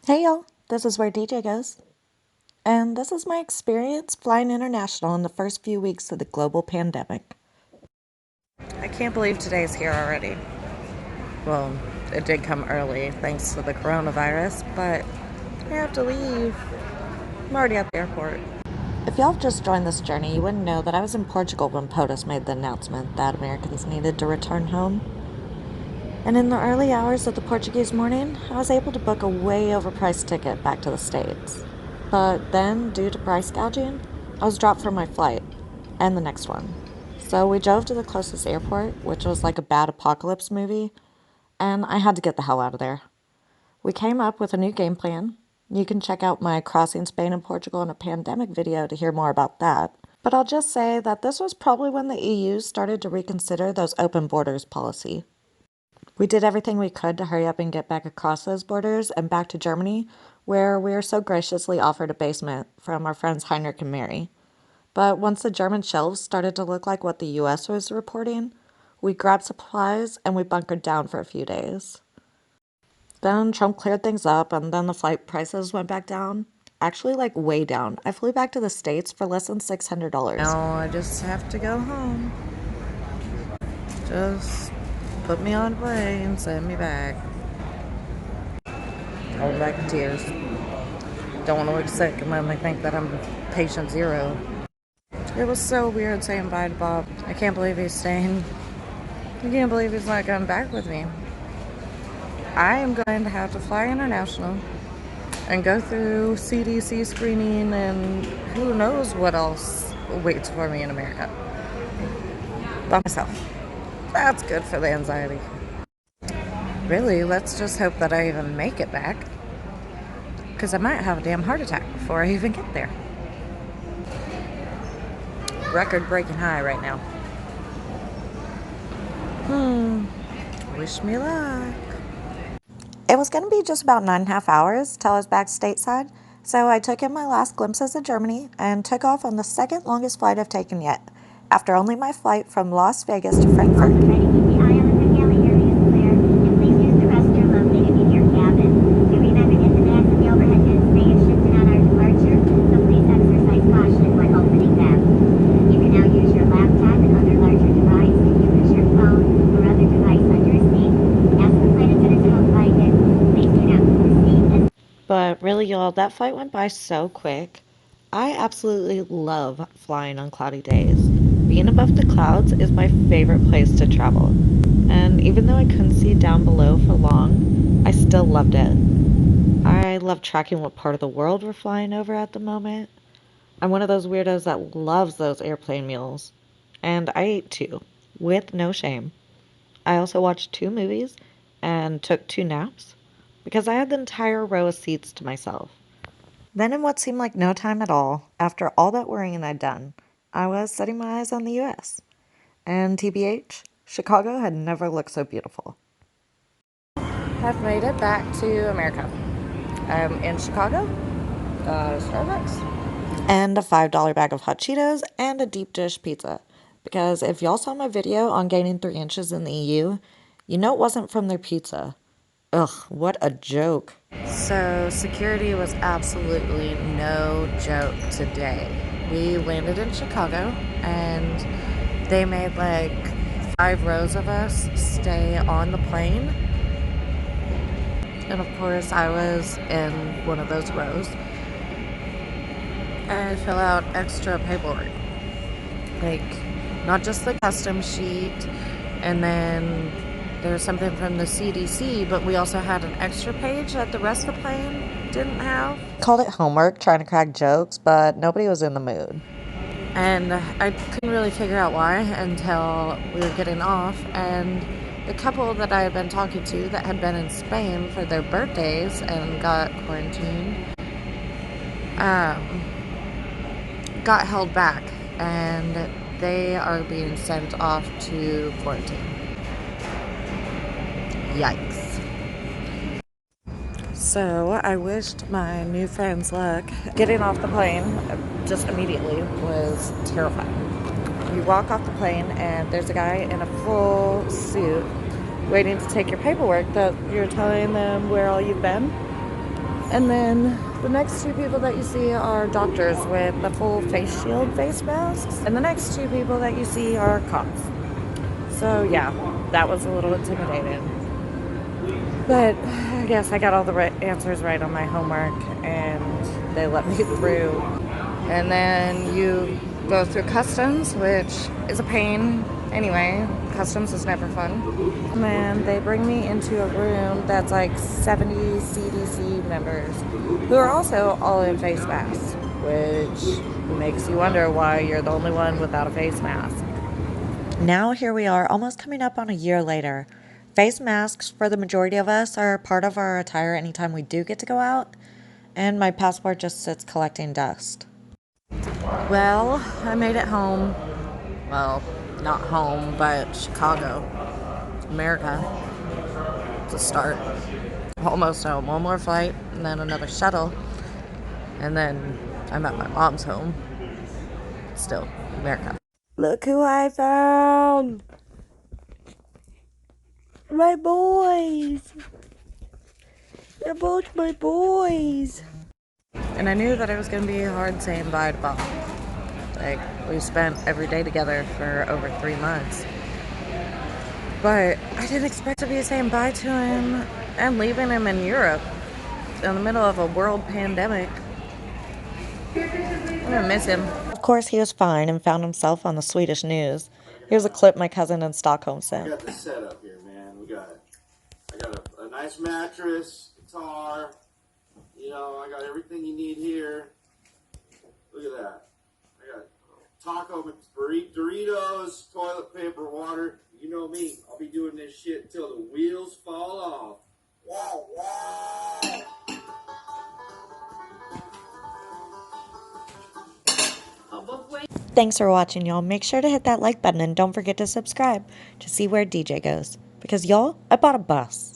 Hey y'all, this is where DJ goes. And this is my experience flying international in the first few weeks of the global pandemic. I can't believe today's here already. Well, it did come early thanks to the coronavirus, but I have to leave. I'm already at the airport. If y'all have just joined this journey, you wouldn't know that I was in Portugal when POTUS made the announcement that Americans needed to return home. And in the early hours of the Portuguese morning, I was able to book a way overpriced ticket back to the States. But then, due to price gouging, I was dropped from my flight and the next one. So we drove to the closest airport, which was like a bad apocalypse movie, and I had to get the hell out of there. We came up with a new game plan. You can check out my Crossing Spain and Portugal in a Pandemic video to hear more about that. But I'll just say that this was probably when the EU started to reconsider those open borders policy. We did everything we could to hurry up and get back across those borders and back to Germany, where we were so graciously offered a basement from our friends Heinrich and Mary. But once the German shelves started to look like what the US was reporting, we grabbed supplies and we bunkered down for a few days. Then Trump cleared things up and then the flight prices went back down. Actually, like way down. I flew back to the States for less than $600. Now I just have to go home. Just put me on a plane, send me back. I'll be back in tears. Don't want to look sick and then they think that I'm patient zero. It was so weird saying bye to Bob. I can't believe he's staying. I can't believe he's not coming back with me. I am going to have to fly international and go through CDC screening and who knows what else waits for me in America. By myself. That's good for the anxiety. Really, let's just hope that I even make it back. Because I might have a damn heart attack before I even get there. Record-breaking high right now. Wish me luck. It was going to be just about 9.5 hours till I was back stateside, so I took in my last glimpses of Germany and took off on the second longest flight I've taken yet, after only my flight from Las Vegas to Frankfurt. But really, y'all, that flight went by so quick. I absolutely love flying on cloudy days. Being above the clouds is my favorite place to travel. And even though I couldn't see down below for long, I still loved it. I love tracking what part of the world we're flying over at the moment. I'm one of those weirdos that loves those airplane meals. And I ate two, with no shame. I also watched two movies and took two naps because I had the entire row of seats to myself. Then, in what seemed like no time at all, after all that worrying I'd done, I was setting my eyes on the US. And TBH, Chicago had never looked so beautiful. I've made it back to America. I'm in Chicago, Starbucks, and a $5 bag of hot Cheetos and a deep dish pizza. Because if y'all saw my video on gaining 3 inches in the EU, you know it wasn't from their pizza. Ugh, what a joke. So, security was absolutely no joke today. We landed in Chicago and they made like 5 rows of us stay on the plane. And of course, I was in one of those rows. And I fill out extra paperwork. Like, not just the customs sheet, and then there was something from the CDC, but we also had an extra page that the rest of the plane didn't have. Called it homework, trying to crack jokes, but nobody was in the mood. And I couldn't really figure out why until we were getting off, and the couple that I had been talking to that had been in Spain for their birthdays and got quarantined, got held back, and they are being sent off to quarantine. Yikes. So I wished my new friends luck. Getting off the plane just immediately was terrifying. You walk off the plane and there's a guy in a full suit waiting to take your paperwork that you're telling them where all you've been. And then the next two people that you see are doctors with the full face shield face masks. And the next two people that you see are cops. So yeah, that was a little intimidating. But I guess I got all the answers right on my homework and they let me through. And then you go through customs, which is a pain. Anyway, customs is never fun. And then they bring me into a room that's like 70 CDC members who are also all in face masks, which makes you wonder why you're the only one without a face mask. Now here we are, almost coming up on a year later. Face masks, for the majority of us, are part of our attire anytime we do get to go out, and my passport just sits collecting dust. Well, I made it home. Well, not home, but Chicago, America, to start. Almost home. One more flight, and then another shuttle, and then I'm at my mom's home. Still, America. Look who I found! My boys! They're both my boys! And I knew that it was going to be hard saying bye to Bob. Like, we spent every day together for over 3 months. But I didn't expect to be saying bye to him and leaving him in Europe in the middle of a world pandemic. I'm gonna miss him. Of course, he was fine and found himself on the Swedish news. Here's a clip my cousin in Stockholm sent. I got the setup here, man. I got a nice mattress, guitar. You know, I got everything you need here. Look at that. I got taco, Doritos, toilet paper, water. You know me. I'll be doing this shit until the wheels fall off. Wow, wow. Thanks for watching, y'all. Make sure to hit that like button and don't forget to subscribe to see where DJ goes. Because, y'all, I bought a bus.